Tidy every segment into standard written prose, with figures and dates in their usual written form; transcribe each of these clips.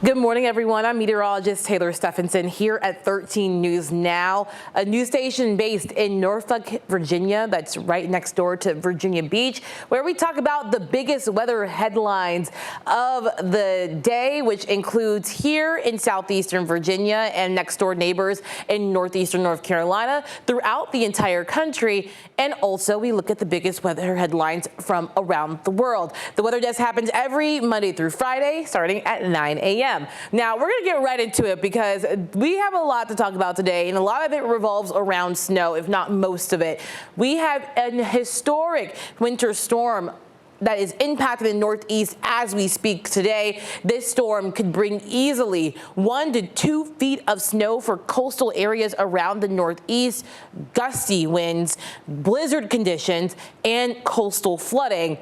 Good morning, everyone. I'm meteorologist Taylor Stephenson here at 13 News Now, a news station based in Norfolk, Virginia. That's right next door to Virginia Beach, where we talk about the biggest weather headlines of the day, which includes here in southeastern Virginia and next door neighbors in northeastern North Carolina, throughout the entire country. And also we look at the biggest weather headlines from around the world. The weather desk happens every Monday through Friday, starting at 9 a.m. Now, we're going to get right into it because we have a lot to talk about today, and a lot of it revolves around snow, if not most of it. We have an historic winter storm that is impacting the Northeast as we speak today. This storm could bring easily 1 to 2 feet of snow for coastal areas around the Northeast, gusty winds, blizzard conditions, and coastal flooding.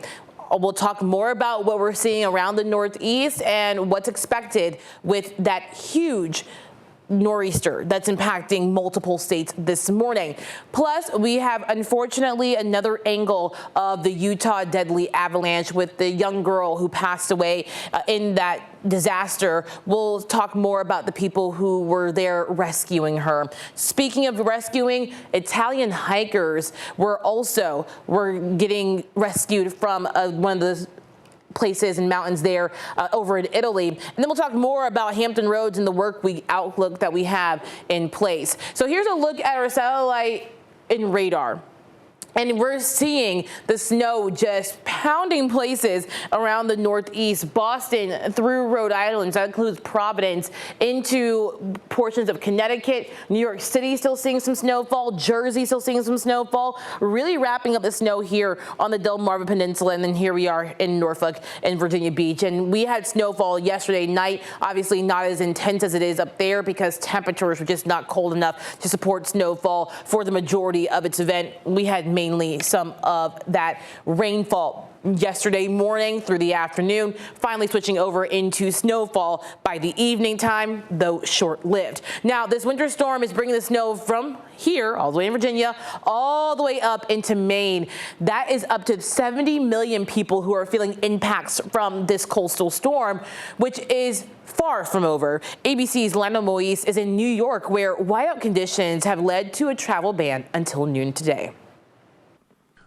We'll talk more about what we're seeing around the Northeast and what's expected with that huge nor'easter that's impacting multiple states this morning. Plus, we have, unfortunately, another angle of the Utah deadly avalanche with the young girl who passed away in that disaster. We'll talk more about the people who were there rescuing her. Speaking of rescuing, Italian hikers were getting rescued from one of the places and mountains there over in Italy. And then we'll talk more about Hampton Roads and the work week outlook that we have in place. So here's a look at our satellite and radar. And we're seeing the snow just pounding places around the Northeast, Boston through Rhode Island. So that includes Providence into portions of Connecticut, New York City still seeing some snowfall, Jersey still seeing some snowfall, really wrapping up the snow here on the Delmarva Peninsula. And then here we are in Norfolk and Virginia Beach. And we had snowfall yesterday night, obviously not as intense as it is up there because temperatures were just not cold enough to support snowfall for the majority of its event. We had mainly some of that rainfall yesterday morning through the afternoon, finally switching over into snowfall by the evening time, though short-lived. Now, this winter storm is bringing the snow from here, all the way in Virginia, all the way up into Maine. That is up to 70 million people who are feeling impacts from this coastal storm, which is far from over. ABC's Lionel Moise is in New York, where whiteout conditions have led to a travel ban until noon today.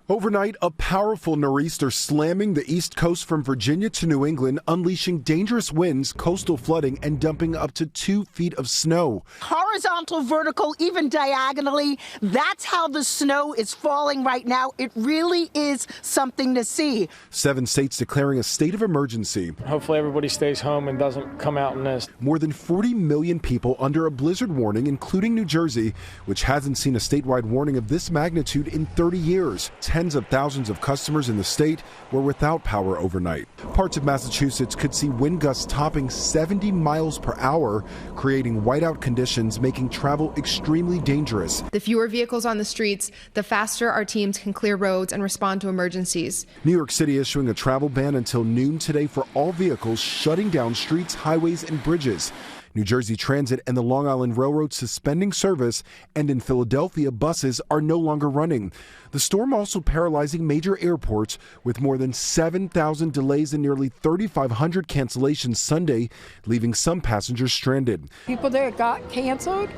Overnight, a powerful nor'easter slamming the east coast from Virginia to New England, unleashing dangerous winds, coastal flooding, and dumping up to 2 feet of snow. Horizontal, vertical, even diagonally. That's how the snow is falling right now. It really is something to see. 7 states declaring a state of emergency. Hopefully everybody stays home and doesn't come out in this. More than 40 million people under a blizzard warning, including New Jersey, which hasn't seen a statewide warning of this magnitude in 30 years. Tens of thousands of customers in the state were without power overnight. Parts of Massachusetts could see wind gusts topping 70 miles per hour, creating whiteout conditions, making travel extremely dangerous. The fewer vehicles on the streets, the faster our teams can clear roads and respond to emergencies. New York City issuing a travel ban until noon today for all vehicles, shutting down streets, highways, and bridges. New Jersey Transit and the Long Island Railroad suspending service, and in Philadelphia, buses are no longer running. The storm also paralyzing major airports with more than 7,000 delays and nearly 3,500 cancellations Sunday, leaving some passengers stranded. People that got canceled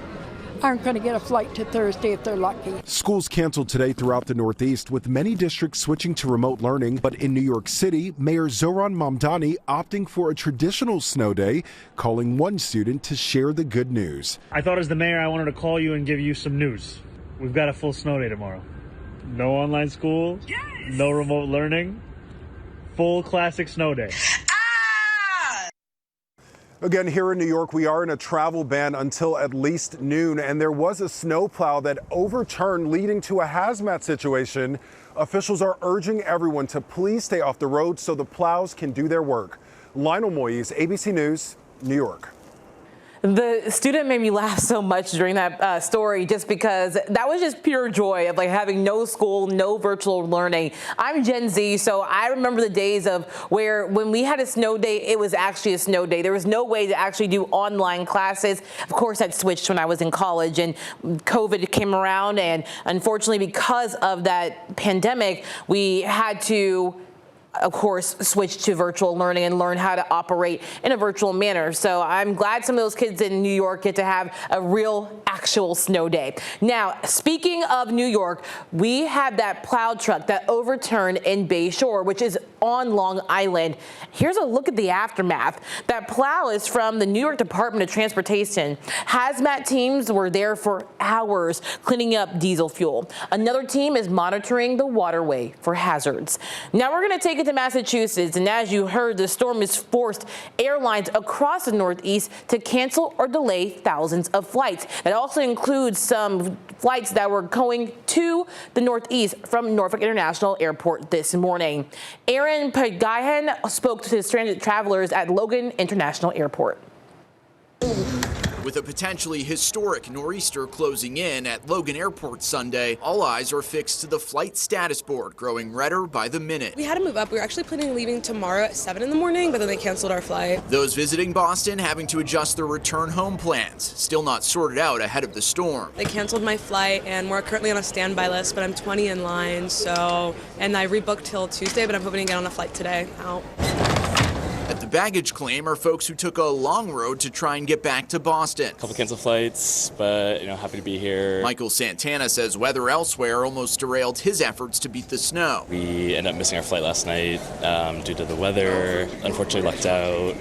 aren't going to get a flight to Thursday if they're lucky. Schools canceled today throughout the Northeast, with many districts switching to remote learning. But in New York City, Mayor Zohran Mamdani opting for a traditional snow day, calling one student to share the good news. I thought as the mayor I wanted to call you and give you some news. We've got a full snow day tomorrow. No online school, yes. No remote learning, full classic snow day. Again, here in New York, we are in a travel ban until at least noon, and there was a snowplow that overturned, leading to a hazmat situation. Officials are urging everyone to please stay off the road so the plows can do their work. Lionel Moise, ABC News, New York. The student made me laugh so much during that story, just because that was just pure joy of like having no school, no virtual learning. I'm Gen Z, so I remember the days of where when we had a snow day, it was actually a snow day. There was no way to actually do online classes. Of course, that switched when I was in college and COVID came around, and unfortunately because of that pandemic, we had to of course, switch to virtual learning and learn how to operate in a virtual manner. So I'm glad some of those kids in New York get to have a real, actual snow day. Now, speaking of New York, we had that plow truck that overturned in Bay Shore, which is on Long Island. Here's a look at the aftermath. That plow is from the New York Department of Transportation. Hazmat teams were there for hours cleaning up diesel fuel. Another team is monitoring the waterway for hazards. Now we're going to take it to Massachusetts, and as you heard, the storm has forced airlines across the Northeast to cancel or delay thousands of flights. That also includes some flights that were going to the Northeast from Norfolk International Airport this morning. Aaron Pagayan spoke to stranded travelers at Logan International Airport. With a potentially historic nor'easter closing in at Logan Airport Sunday, all eyes are fixed to the flight status board, growing redder by the minute. We had to move up. We were actually planning on leaving tomorrow at 7 in the morning, but then they canceled our flight. Those visiting Boston having to adjust their return home plans, still not sorted out ahead of the storm. They canceled my flight, and we're currently on a standby list, but I'm 20 in line, and I rebooked till Tuesday, but I'm hoping to get on a flight today out. At the baggage claim are folks who took a long road to try and get back to Boston. A couple canceled flights, but happy to be here. Michael Santana says weather elsewhere almost derailed his efforts to beat the snow. We ended up missing our flight last night due to the weather. Unfortunately lucked out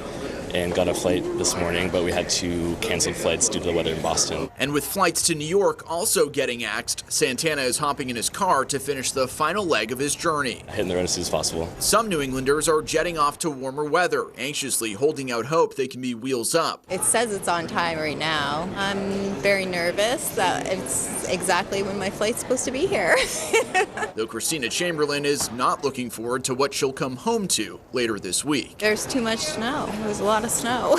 and got a flight this morning, but we had to cancel flights due to the weather in Boston. And with flights to New York also getting axed, Santana is hopping in his car to finish the final leg of his journey. Hitting the road as soon as possible. Some New Englanders are jetting off to warmer weather, anxiously holding out hope they can be wheels up. It says it's on time right now. I'm very nervous that it's exactly when my flight's supposed to be here. Though Christina Chamberlain is not looking forward to what she'll come home to later this week. There's too much snow. There's a lot of snow.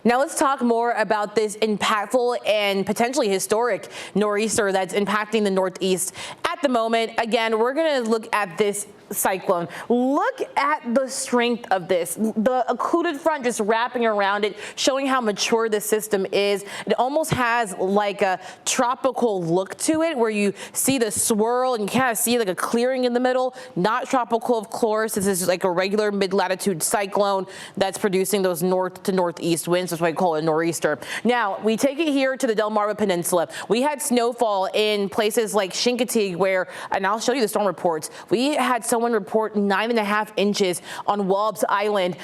Now let's talk more about this impactful and potentially historic nor'easter that's impacting the Northeast at the moment. Again, we're going to look at this cyclone. Look at the strength of this. The occluded front just wrapping around it, showing how mature the system is. It almost has like a tropical look to it, where you see the swirl and you kind of see like a clearing in the middle. Not tropical, of course. This is like a regular mid-latitude cyclone that's producing those north to northeast winds. That's why I call it a nor'easter. Now, we take it here to the Delmarva Peninsula. We had snowfall in places like Chincoteague, where, and I'll show you the storm reports, we had someone report 9.5 inches on Walb's Island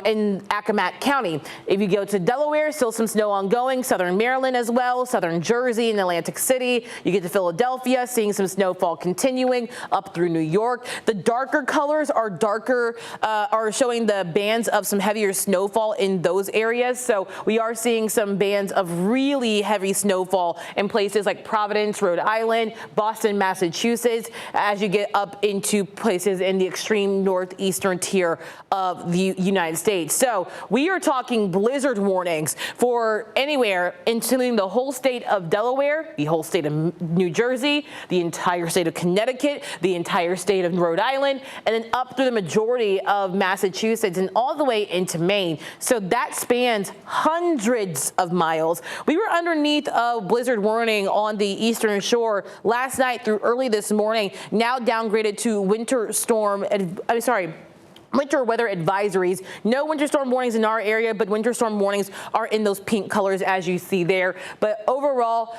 in Accomack County. If you go to Delaware, still some snow ongoing, southern Maryland as well, southern Jersey and Atlantic City. You get to Philadelphia, seeing some snowfall continuing up through New York. The darker colors are showing the bands of some heavier snowfall in those areas. So we are seeing some bands of really heavy snowfall in places like Providence, Rhode Island, Boston, Massachusetts, as you get up into places in the extreme northeastern tier of the United States. So we are talking blizzard warnings for anywhere, including the whole state of Delaware, the whole state of New Jersey, the entire state of Connecticut, the entire state of Rhode Island, and then up through the majority of Massachusetts and all the way into Maine. So that spans hundreds of miles. We were underneath a blizzard warning on the eastern shore last night through early this morning, now downgraded to winter weather advisories. No winter storm warnings in our area, but winter storm warnings are in those pink colors as you see there. But overall,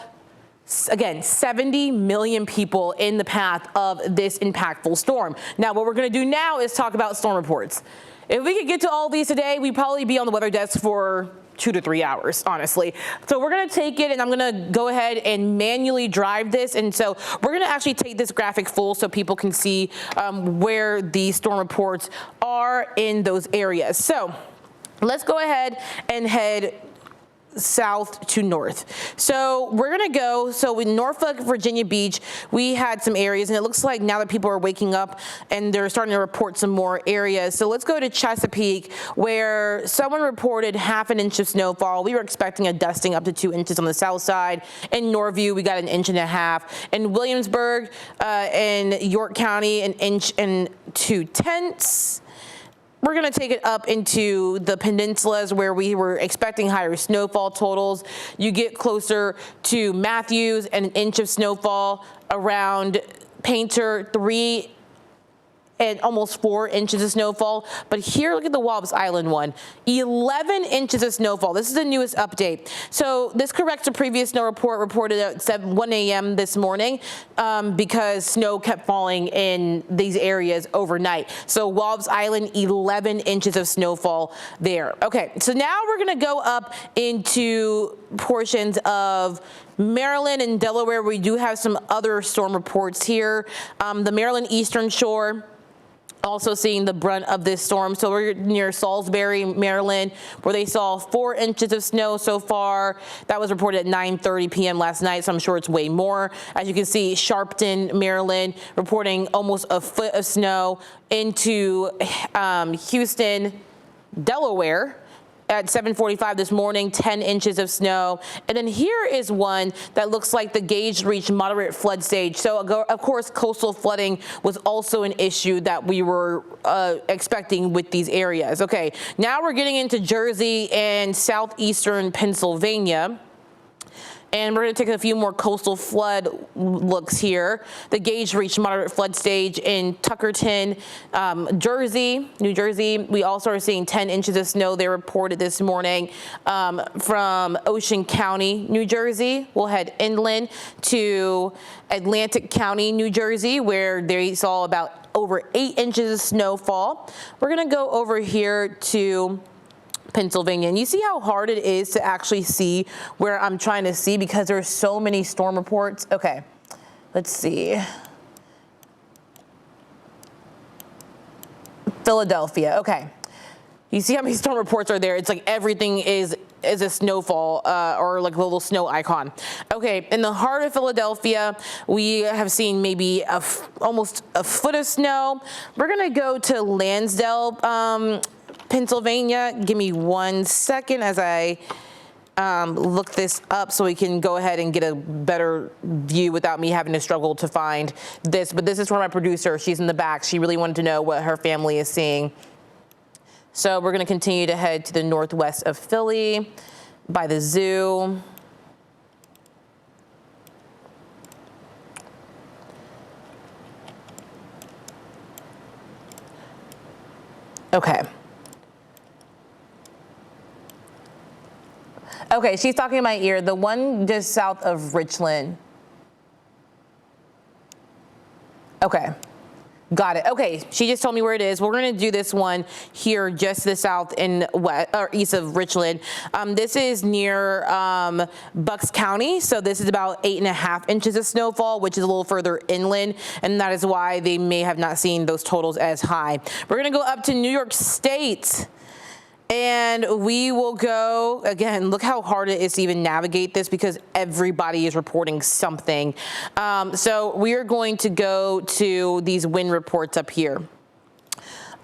again, 70 million people in the path of this impactful storm. Now, what we're going to do now is talk about storm reports. If we could get to all these today, we'd probably be on the weather desk for 2 to 3 hours, honestly. So we're going to take it, and I'm going to go ahead and manually drive this. And so we're going to actually take this graphic full so people can see where the storm reports are in those areas. So let's go ahead and head south to north. So we're going to go, so in Norfolk, Virginia Beach, we had some areas, and it looks like now that people are waking up and they're starting to report some more areas. So let's go to Chesapeake, where someone reported 1/2 inch of snowfall. We were expecting a dusting up to 2 inches on the south side. In Norview, we got 1.5 inches. In Williamsburg, in York County, 1 inch and 2/10. We're going to take it up into the peninsulas where we were expecting higher snowfall totals. You get closer to Matthews and 1 inch of snowfall around Painter, 3 and almost 4 inches of snowfall. But here, look at the Walvis Island one, 11 inches of snowfall. This is the newest update. So this corrects a previous snow report reported at 1 a.m. this morning because snow kept falling in these areas overnight. So Walvis Island, 11 inches of snowfall there. Okay, so now we're going to go up into portions of Maryland and Delaware. We do have some other storm reports here. The Maryland Eastern Shore also seeing the brunt of this storm. So we're near Salisbury, Maryland, where they saw 4 inches of snow so far. That was reported at 9:30 p.m. last night, so I'm sure it's way more. As you can see, Sharpton, Maryland, reporting almost a foot of snow into Houston, Delaware. At 7:45 this morning, 10 inches of snow. And then here is one that looks like the gauge reached moderate flood stage. So, of course, coastal flooding was also an issue that we were expecting with these areas. Okay, now we're getting into Jersey and southeastern Pennsylvania. And we're going to take a few more coastal flood looks here. The gauge reached moderate flood stage in Tuckerton, Jersey, New Jersey. We also are seeing 10 inches of snow there reported this morning from Ocean County, New Jersey. We'll head inland to Atlantic County, New Jersey, where they saw about over 8 inches of snowfall. We're going to go over here to Pennsylvania. And you see how hard it is to actually see where I'm trying to see because there's so many storm reports. Okay, let's see. Philadelphia. Okay. You see how many storm reports are there? It's like everything is a snowfall or like a little snow icon. Okay, in the heart of Philadelphia, we have seen maybe almost a foot of snow. We're going to go to Lansdale, Pennsylvania. Give me 1 second as I look this up so we can go ahead and get a better view without me having to struggle to find this. But this is from my producer. She's in the back. She really wanted to know what her family is seeing. So we're going to continue to head to the northwest of Philly by the zoo. Okay. Okay, she's talking in my ear. The one just south of Richland. Okay. Got it. Okay, she just told me where it is. We're going to do this one here just to the south and west or east of Richland. This is near Bucks County, so this is about 8.5 inches of snowfall, which is a little further inland, and that is why they may have not seen those totals as high. We're going to go up to New York State. And we will go, again, look how hard it is to even navigate this because everybody is reporting something. So we are going to go to these wind reports up here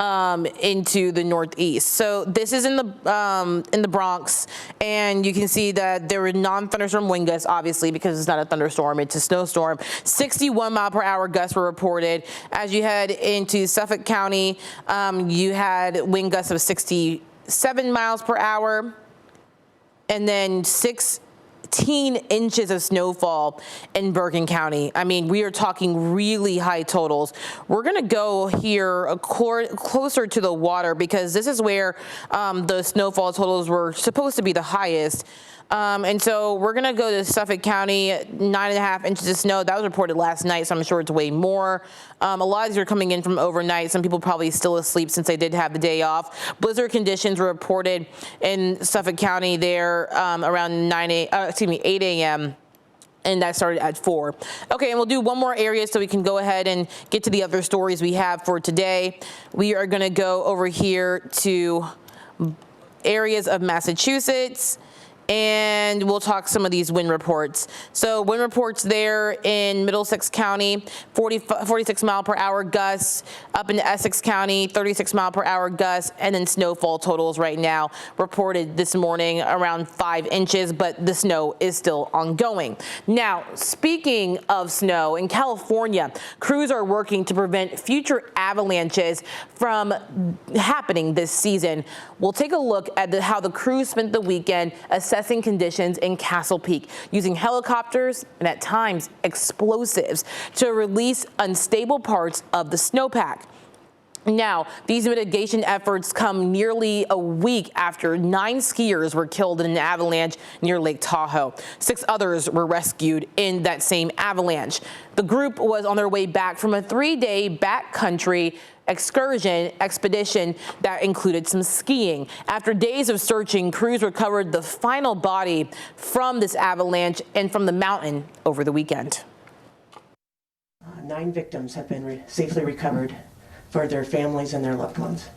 into the northeast. So this is in the Bronx, and you can see that there were non-thunderstorm wind gusts, obviously, because it's not a thunderstorm, it's a snowstorm. 61-mile-per-hour gusts were reported. As you head into Suffolk County, you had wind gusts of 67 miles per hour, and then 16 inches of snowfall in Bergen County. I mean, we are talking really high totals. We're going to go here closer to the water because this is where the snowfall totals were supposed to be the highest. And so we're going to go to Suffolk County, 9.5 inches of snow. That was reported last night, so I'm sure it's way more. A lot of these are coming in from overnight. Some people probably still asleep since they did have the day off. Blizzard conditions were reported in Suffolk County there around 8 a.m. And that started at 4. Okay, and we'll do one more area so we can go ahead and get to the other stories we have for today. We are going to go over here to areas of Massachusetts, and we'll talk some of these wind reports. So wind reports there in Middlesex County, 46 mile per hour gusts, up into Essex County, 36 mile per hour gusts, and then snowfall totals right now reported this morning around 5 inches, but the snow is still ongoing. Now, speaking of snow, in California, crews are working to prevent future avalanches from happening this season. We'll take a look at how the crews spent the weekend assessing conditions in Castle Peak, using helicopters and at times explosives to release unstable parts of the snowpack. Now, these mitigation efforts come nearly a week after 9 skiers were killed in an avalanche near Lake Tahoe. 6 others were rescued in that same avalanche. The group was on their way back from a 3-day backcountry expedition that included some skiing. After days of searching, crews recovered the final body from this avalanche and from the mountain over the weekend. 9 victims have been safely recovered for their families and their loved ones.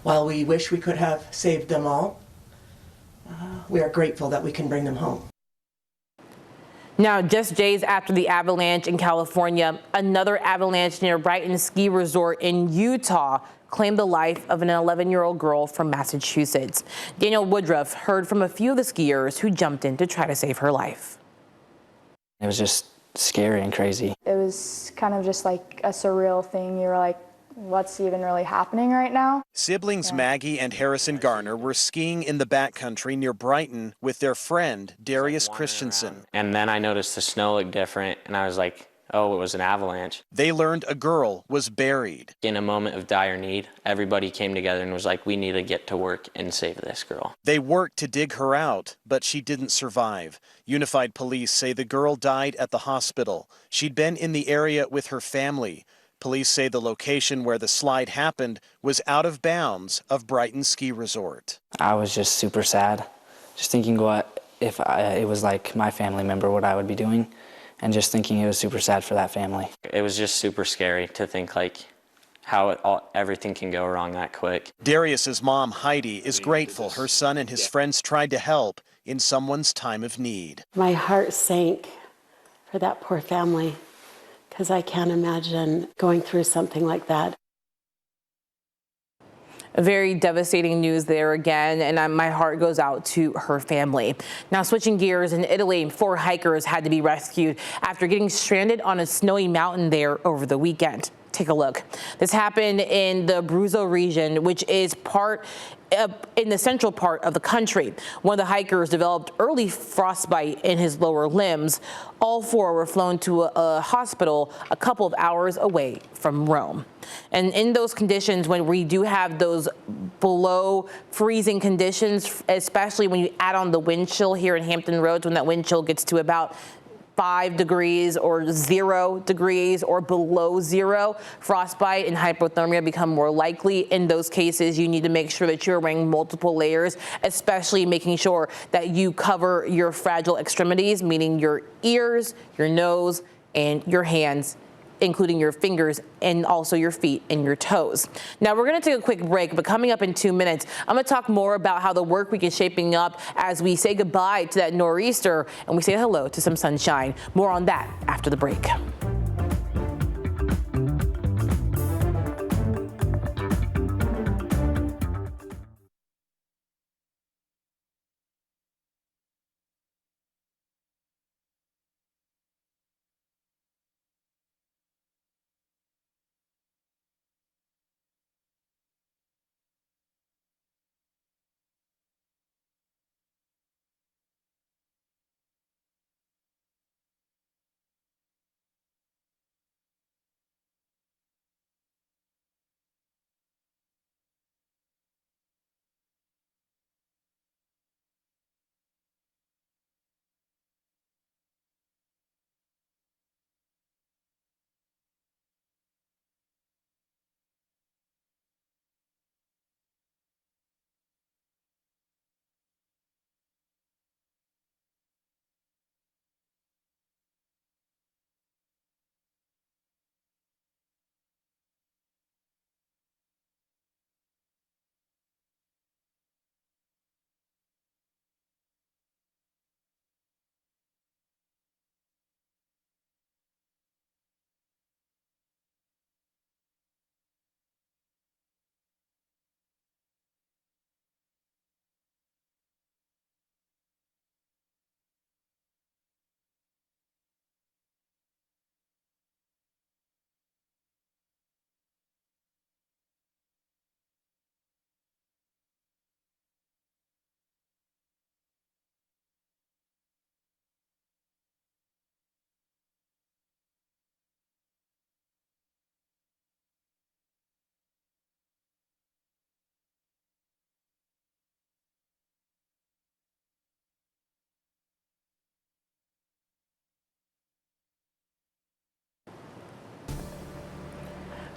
While we wish we could have saved them all, we are grateful that we can bring them home. Now, just days after the avalanche in California, another avalanche near Brighton Ski Resort in Utah claimed the life of an 11-year-old girl from Massachusetts. Daniel Woodruff heard from a few of the skiers who jumped in to try to save her life. It was just scary and crazy. It was kind of just like a surreal thing. You were like, what's even really happening right now? Siblings Maggie and Harrison Garner were skiing in the backcountry near Brighton with their friend Darius Christensen. And then I noticed the snow looked different, and I was like, oh, it was an avalanche. They learned a girl was buried. In a moment of dire need, everybody came together and was like, we need to get to work and save this girl. They worked to dig her out, but she didn't survive. Unified Police say the girl died at the hospital. She'd been in the area with her family. Police say the location where the slide happened was out of bounds of Brighton Ski Resort. I was just super sad, just thinking what if it was like my family member, what I would be doing. And just thinking it was super sad for that family. It was just super scary to think like how everything can go wrong that quick. Darius's mom, Heidi, is grateful her son and his friends tried to help in someone's time of need. My heart sank for that poor family because I can't imagine going through something like that. Very devastating news there again, and my heart goes out to her family. Now, switching gears, in Italy, 4 hikers had to be rescued after getting stranded on a snowy mountain there over the weekend. Take a look. This happened in the Abruzzo region, which is in the central part of the country. One of the hikers developed early frostbite in his lower limbs. All 4 were flown to a hospital a couple of hours away from Rome. And in those conditions, when we do have those below freezing conditions, especially when you add on the wind chill here in Hampton Roads, when that wind chill gets to about 5 degrees or 0 degrees or below 0, frostbite and hypothermia become more likely. In those cases, you need to make sure that you're wearing multiple layers, especially making sure that you cover your fragile extremities, meaning your ears, your nose, and your hands, including your fingers and also your feet and your toes. Now, we're going to take a quick break, but coming up in 2 minutes, I'm going to talk more about how the work week is shaping up as we say goodbye to that nor'easter and we say hello to some sunshine. More on that after the break.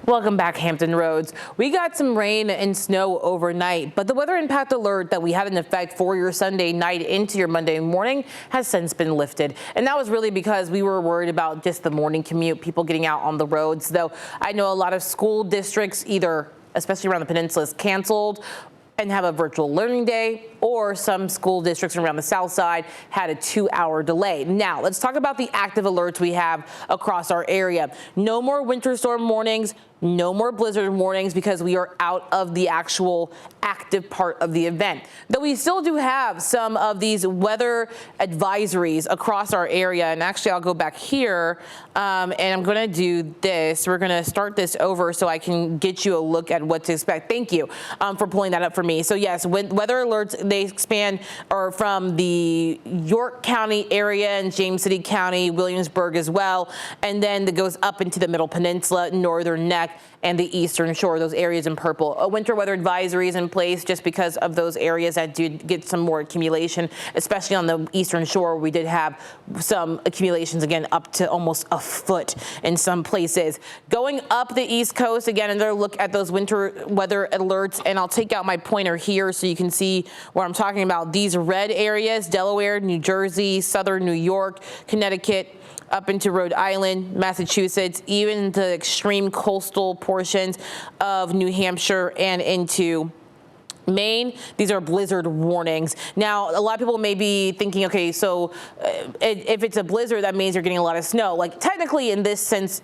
Welcome back, Hampton Roads. We got some rain and snow overnight, but the weather impact alert that we had in effect for your Sunday night into your Monday morning has since been lifted. And that was really because we were worried about just the morning commute, people getting out on the roads. Though I know a lot of school districts, either especially around the peninsula, is canceled and have a virtual learning day, or some school districts around the south side had a 2-hour delay. Now, let's talk about the active alerts we have across our area. No more winter storm warnings, no more blizzard warnings, because we are out of the actual active part of the event. Though we still do have some of these weather advisories across our area. And actually, I'll go back here and I'm going to do this. We're going to start this over so I can get you a look at what to expect. Thank you for pulling that up for me. So yes, weather alerts, they expand or from the York County area and James City County, Williamsburg as well. And then it goes up into the Middle Peninsula, Northern Neck, and the Eastern Shore, those areas in purple. A winter weather advisory is in place just because of those areas that do get some more accumulation, especially on the Eastern Shore. We did have some accumulations, again, up to almost a foot in some places. Going up the East Coast, again, another look at those winter weather alerts, and I'll take out my pointer here so you can see what I'm talking about. These red areas, Delaware, New Jersey, Southern New York, Connecticut, up into Rhode Island, Massachusetts, even the extreme coastal portions of New Hampshire and into Maine. These are blizzard warnings. Now, a lot of people may be thinking, okay, so if it's a blizzard, that means you're getting a lot of snow. Like technically in this sense,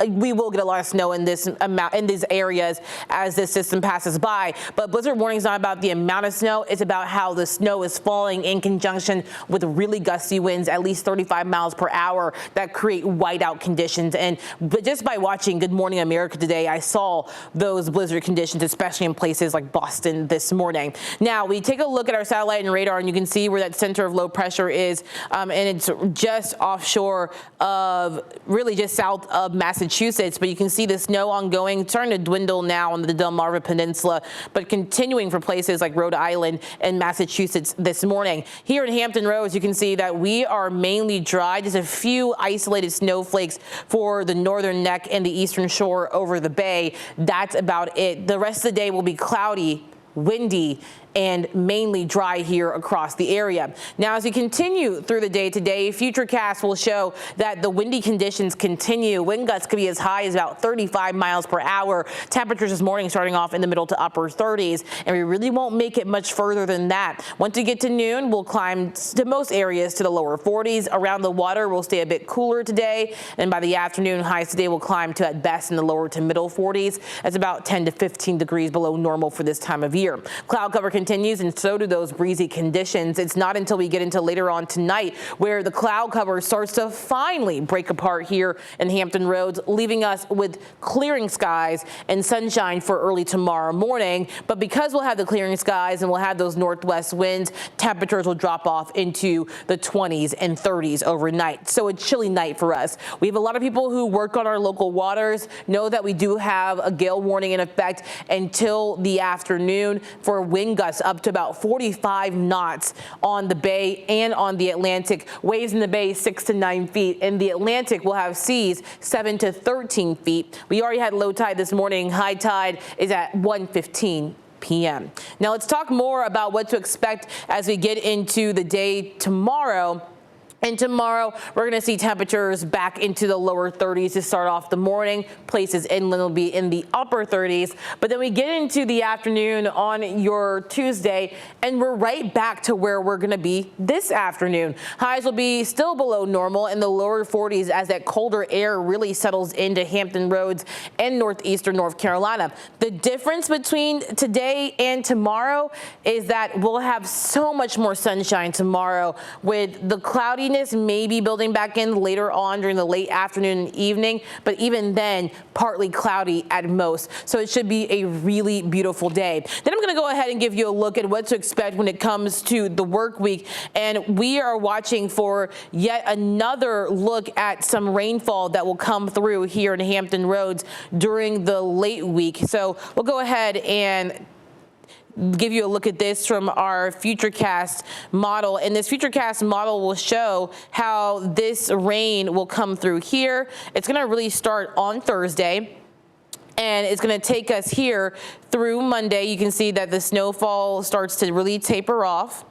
we will get a lot of snow in this amount in these areas as this system passes by. But blizzard warning is not about the amount of snow. It's about how the snow is falling in conjunction with really gusty winds, at least 35 miles per hour, that create whiteout conditions. But just by watching Good Morning America today, I saw those blizzard conditions, especially in places like Boston this morning. Now, we take a look at our satellite and radar, and you can see where that center of low pressure is, and it's just offshore of really just south of Massachusetts, but you can see the snow ongoing, starting to dwindle now on the Delmarva Peninsula, but continuing for places like Rhode Island and Massachusetts this morning. Here in Hampton Roads, you can see that we are mainly dry, just a few isolated snowflakes for the Northern Neck and the Eastern Shore over the bay. That's about it. The rest of the day will be cloudy, windy, and mainly dry here across the area. Now, as we continue through the day today, Futurecast will show that the windy conditions continue. Wind gusts could be as high as about 35 miles per hour. Temperatures this morning starting off in the middle to upper 30s, and we really won't make it much further than that. Once we get to noon, we'll climb to most areas to the lower 40s. Around the water, we'll stay a bit cooler today, and by the afternoon, highs today will climb to at best in the lower to middle 40s. That's about 10 to 15 degrees below normal for this time of year. Cloud cover continues, and so do those breezy conditions. It's not until we get into later on tonight where the cloud cover starts to finally break apart here in Hampton Roads, leaving us with clearing skies and sunshine for early tomorrow morning. But because we'll have the clearing skies and we'll have those northwest winds, temperatures will drop off into the 20s and 30s overnight. So a chilly night for us. We have a lot of people who work on our local waters know that we do have a gale warning in effect until the afternoon for wind gusts up to about 45 knots on the bay and on the Atlantic. Waves in the bay 6 to 9 feet. In the Atlantic, we'll have seas 7 to 13 feet. We already had low tide this morning. High tide is at 1:15 p.m. Now let's talk more about what to expect as we get into the day tomorrow. And tomorrow, we're going to see temperatures back into the lower 30s to start off the morning. Places inland will be in the upper 30s. But then we get into the afternoon on your Tuesday, and we're right back to where we're going to be this afternoon. Highs will be still below normal in the lower 40s as that colder air really settles into Hampton Roads and northeastern North Carolina. The difference between today and tomorrow is that we'll have so much more sunshine tomorrow, with the cloudiness maybe building back in later on during the late afternoon and evening, but even then partly cloudy at most. So it should be a really beautiful day. Then I'm going to go ahead and give you a look at what to expect when it comes to the work week, and we are watching for yet another look at some rainfall that will come through here in Hampton Roads during the late week. So we'll go ahead and give you a look at this from our Futurecast model, and this Futurecast model will show how this rain will come through here. It's going to really start on Thursday. and it's going to take us here through Monday. You can see that the snowfall starts to really taper off.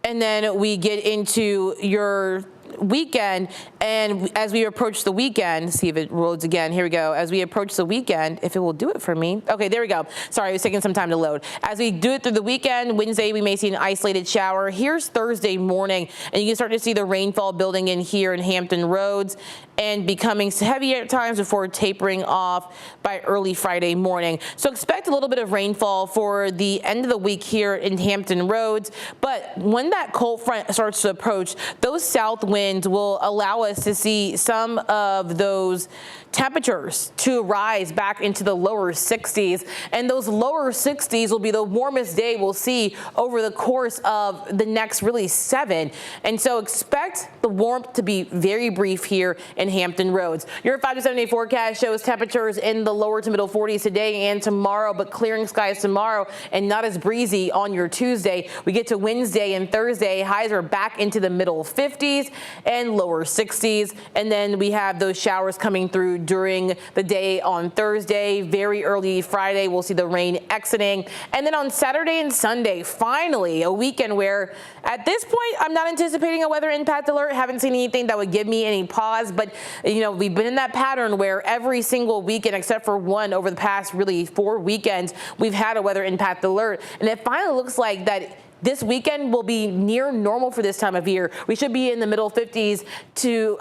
And then we get into your weekend, and as we approach the weekend, see if it loads again. Here we go. As we approach the weekend, if it will do it for me. Okay, there we go. Sorry, it was taking some time to load. As we do it through the weekend, Wednesday we may see an isolated shower. Here's Thursday morning, and you can start to see the rainfall building in here in Hampton Roads and becoming heavy at times before tapering off by early Friday morning. So expect a little bit of rainfall for the end of the week here in Hampton Roads. But when that cold front starts to approach, those south winds will allow us to see some of those temperatures to rise back into the lower 60s. And those lower 60s will be the warmest day we'll see over the course of the next really 7. And so expect the warmth to be very brief here in Hampton Roads. Your 5 to 7 day forecast shows temperatures in the lower to middle 40s today and tomorrow, but clearing skies tomorrow and not as breezy on your Tuesday. We get to Wednesday and Thursday, highs are back into the middle 50s and lower 60s. And then we have those showers coming through during the day on Thursday. Very early Friday, we'll see the rain exiting. And then on Saturday and Sunday, finally a weekend where at this point, I'm not anticipating a weather impact alert. Haven't seen anything that would give me any pause, but you know, we've been in that pattern where every single weekend, except for one over the past really 4 weekends, we've had a weather impact alert. And it finally looks like that this weekend will be near normal for this time of year. We should be in the middle 50s to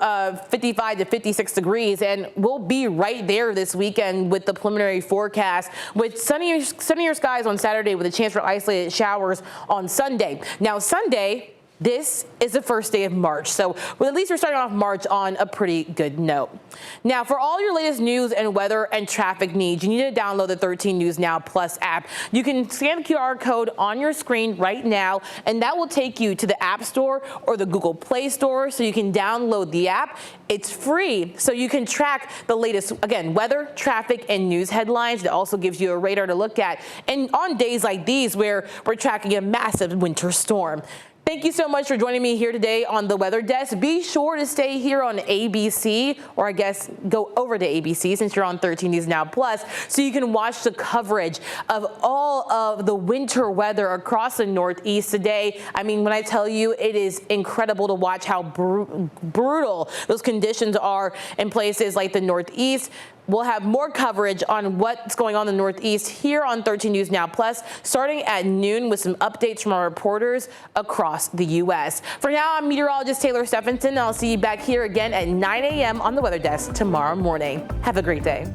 55 to 56 degrees, and we'll be right there this weekend with the preliminary forecast with sunnier skies on Saturday with a chance for isolated showers on Sunday. Now Sunday, this is the first day of March, so at least we're starting off March on a pretty good note. Now, for all your latest news and weather and traffic needs, you need to download the 13 News Now Plus app. You can scan the QR code on your screen right now, and that will take you to the App Store or the Google Play Store, so you can download the app. It's free, so you can track the latest, again, weather, traffic, and news headlines. It also gives you a radar to look at, and on days like these where we're tracking a massive winter storm. Thank you so much for joining me here today on the Weather Desk. Be sure to stay here on ABC, or I guess go over to ABC since you're on 13 News Now Plus, so you can watch the coverage of all of the winter weather across the Northeast today. I mean, when I tell you, it is incredible to watch how brutal those conditions are in places like the Northeast. We'll have more coverage on what's going on in the Northeast here on 13 News Now Plus, starting at noon with some updates from our reporters across the U.S. For now, I'm meteorologist Taylor Stephenson, and I'll see you back here again at 9 a.m. on the Weather Desk tomorrow morning. Have a great day.